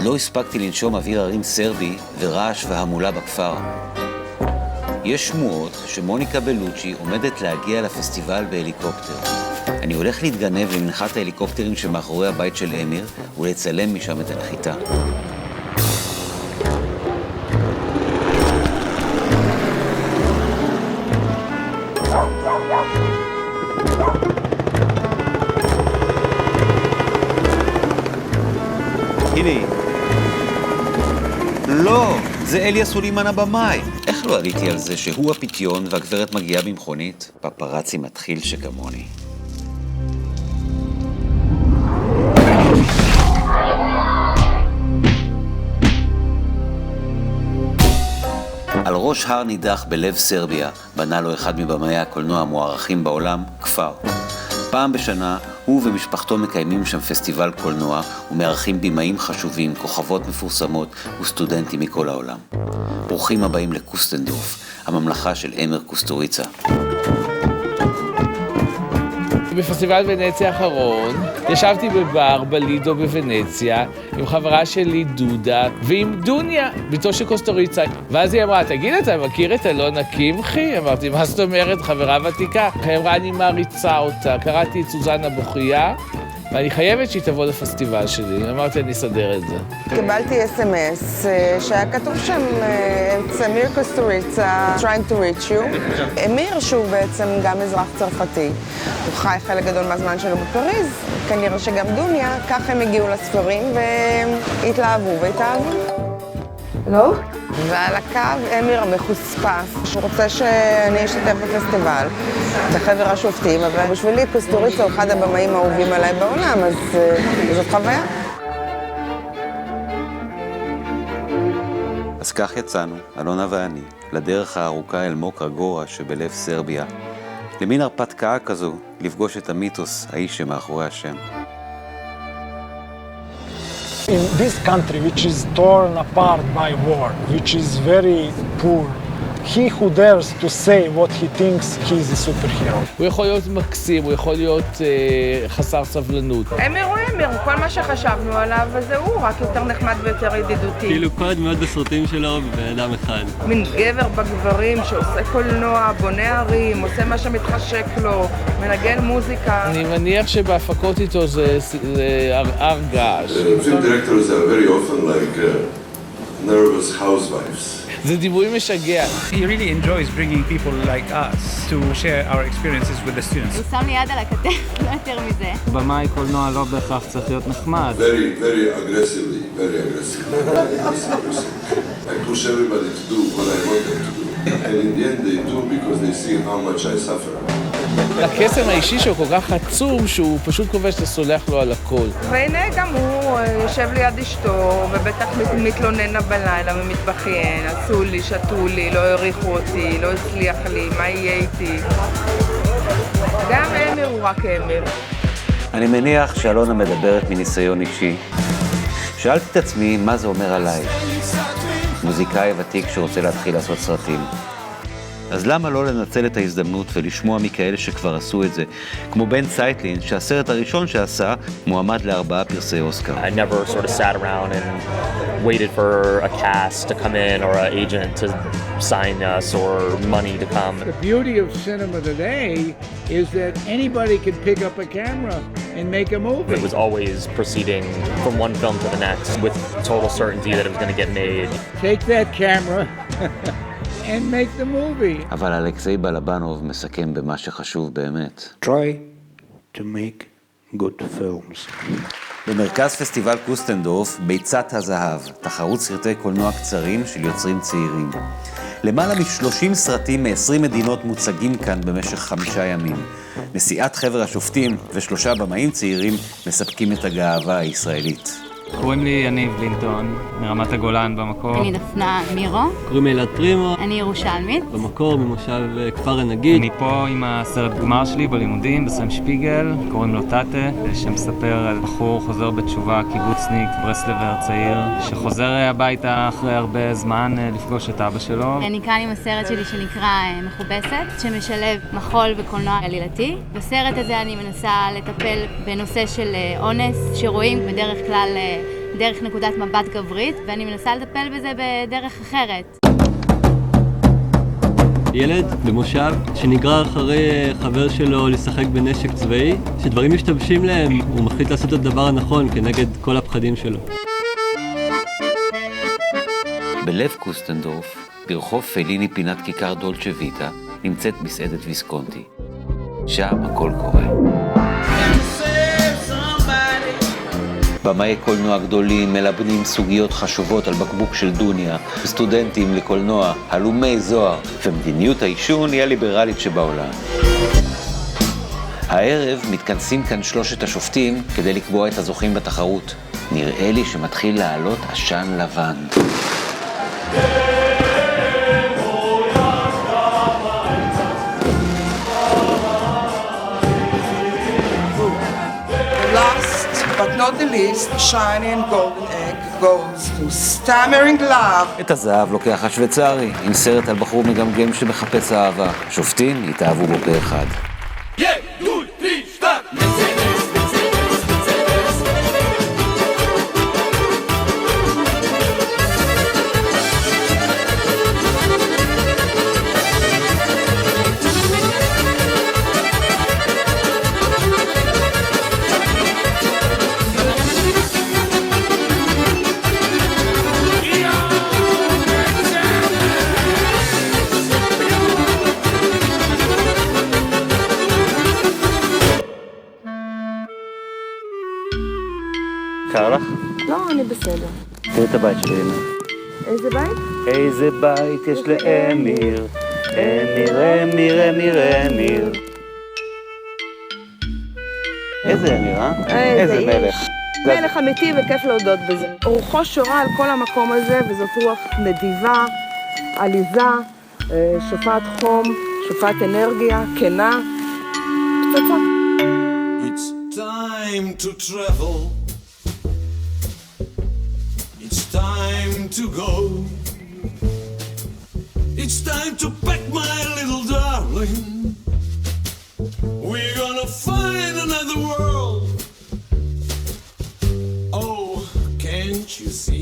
לא הספקתי לנשום אוויר הרים סרבי ורעש והמולה בכפר. יש שמועות שמוניקה בלוצ'י עומדת להגיע לפסטיבל בהליקופטר. אני הולך להתגנב למנחת ההליקופטרים שמאחורי הבית של אמיר ולצלם משם את הנחיתה. הנה, לא, זה אליה סולימן הבמאי. איך לא עליתי על זה שהוא הפתיון והגברת מגיעה במכונית? פפרצי מתחיל שכמוני. על ראש הר נידח בלב סרביה בנה לו אחד מבמאי הקולנוע המוערכים בעולם, כפר. פעם בשנה הוא ומשפחתו מקיימים שם פסטיבל קולנוע ומארחים בימאים חשובים, כוכבות מפורסמות וסטודנטים מכל העולם. ברוכים הבאים לקוסטנדורף, הממלכה של אמיר קוסטוריצה. בפסטיבל ונציה האחרון ישבתי בבר בלידו בוונציה עם חברה שלי דודה ועם דוניה, ביתו של קוסטוריצה. ואז היא אמרה, תגיד, אתה מכיר את אלונה קמחי? אמרתי, מה זאת אומרת, חברה ותיקה? היא אמרה, אני מעריצה אותה, קראתי את סוזנה בוכייה ואני חייבת שהיא תבוא לפסטיבל שלי. אמרתי, אני אסדר את זה. קיבלתי SMS שהיה כתוב שם, it's אמיר קוסטוריצה, trying to reach you. אמיר, שהוא בעצם גם אזרח צרפתי, הוא חי חלק גדול מהזמן שלו בפריז, כנראה שגם דוניה, ככה הם הגיעו לספרים והתלהבו והתאהבו. לא? ועל הקו אמיר המחוספס, הוא רוצה שאני אשתתף בפסטיבל, בחבר השופטים, אבל בשבילי קוסטוריצה הוא אחד הבמאים האהובים עליי בעולם, אז זאת חוויה. אז כך יצאנו, אלונה ואני, לדרך הארוכה אל מוקרה גורה שבלב סרביה, למין הרפתקה כזו, לפגוש את המיתוס, האיש שמאחורי השם. In this country, which is torn apart by war, which is very poor, he who dares to say what he thinks he is a superhero. הוא יכול להיות מקסים, הוא יכול להיות חסר סבלנות. אמיר הוא אמיר, כל מה שחשבנו עליו, וזה הוא, רק יותר נחמד ויותר ידידותי. כאילו כל הדמויות בסרטים שלו בבן אדם אחד. מין גבר בגברים שעושה קולנוע, בונה ערים, עושה מה שמתחשק לו, מנגן מוזיקה. אני מניח שבהפקות איתו זה הר געש. Film directors are very often like nervous housewives. זה דימוי משגע. He really enjoys bringing people like us to share our experiences with the students. הוא שם לי יד על הכתף, לא יותר מזה. במאי קולנוע לא בהכרח צריך להיות נחמד. Very aggressively, very aggressively. I push everybody to do what I want them to do. And in the end they do because they see how much I suffer. הקסם האישי שהוא כל כך עצום שהוא פשוט קובע שאתה סולח לו על הכל. והנה גם הוא יושב ליד אשתו ובטח מתלונן בלילה ומתבכיין, עשו לי, שתו לי, לא העריכו אותי, לא הצליח לי, מה יהיה איתי? גם אמיר הוא רק אמיר. אני מניח שאלונה מדברת מניסיון אישי. שאלתי את עצמי מה זה אומר עליי. מוזיקאי ותיק שרוצה להתחיל לעשות סרטים. אז למה לא לנצל את ההזדמנות ולשמוע מכאלה שכבר עשו את זה, כמו בן צייטלין, שהסרט הראשון שעשה מועמד ל4 פרסי אוסקר. I never sort of sat around and waited for a cast to come in or an agent to sign us or money to come. The beauty of cinema today is that anybody can pick up a camera and make a movie. It was always proceeding from one film to the next with total certainty that it was going to get made. Take that camera and make the movie. אבל אלכסיי בלבנוב מסכם במה שחשוב באמת. Try to make good films. במרכז פסטיבל קוסטנדורף, ביצת הזהב, תחרות סרטי קולנוע קצרים של יוצרים צעירים. למעלה מ-30 סרטים מ-20 מדינות מוצגים כאן במשך 5 ימים. נשיאת חבר השופטים ו3 במאים צעירים מספקים את הגאווה הישראלית. קוראים לי יניב לינטון, מרמת הגולן במקור. אני דפנה מירו. קוראים לי אלעד פרימו. אני ירושלמית. במקור ממושב כפר הנגיד. אני פה עם הסרט גמר שלי בלימודים בסם שפיגל, קוראים לו טאטה, שמספר על בחור חוזר בתשובה, קיבוצניק, ברסלבר צעיר, שחוזר הביתה אחרי הרבה זמן לפגוש את אבא שלו. אני כאן עם הסרט שלי שנקרא מחובסת, שמשלב מחול וקולנוע עלילתי. בסרט הזה אני מנסה לטפל בנושא של אונס, שרואים בדרך כלל דרך נקודת מבט גברית, ואני מנסה לטפל בזה בדרך אחרת. ילד במושב שנגרר אחרי חבר שלו לשחק בנשק צבאי, שדברים משתבשים להם, הוא מחליט לעשות את הדבר הנכון כנגד כל הפחדים שלו. בלב קוסטנדורף, ברחוב פליני פינת כיכר דולצ'ה ויטה, נמצאת מסעדת ויסקונטי. שם הכל קורה. במאי קולנוע גדולים מלבנים סוגיות חשובות על בקבוק של דוניה, סטודנטים לקולנוע, הלומי זוהר, ומדיניות העישון היא הליברלית שבעולם. הערב מתכנסים כאן שלושת השופטים כדי לקבוע את הזוכים בתחרות. נראה לי שמתחיל לעלות עשן לבן. But not the least, shiny and golden egg goes to stammering love. את הזהב לוקח השוויצרי, עם סרט על בחור מגמגם שמחפש אהבה. שופטים התאהבו בו פה אחד. קר לך? לא, אני בסדר. תראי את הבית שלי, אמיר. איזה בית? איזה בית יש לאמיר? אמיר, אמיר, אמיר, אמיר. איזה אמיר, אה? איזה מלך. מלך אמיתי וכיף להודות בזה. רוחו שורה על כל המקום הזה, וזאת רוח נדיבה, עליזה, שופעת חום, שופעת אנרגיה, כנה, פצצה. It's time to travel. It's time to go. It's time to pack my little darling. We're gonna find another world. Oh, can't you see?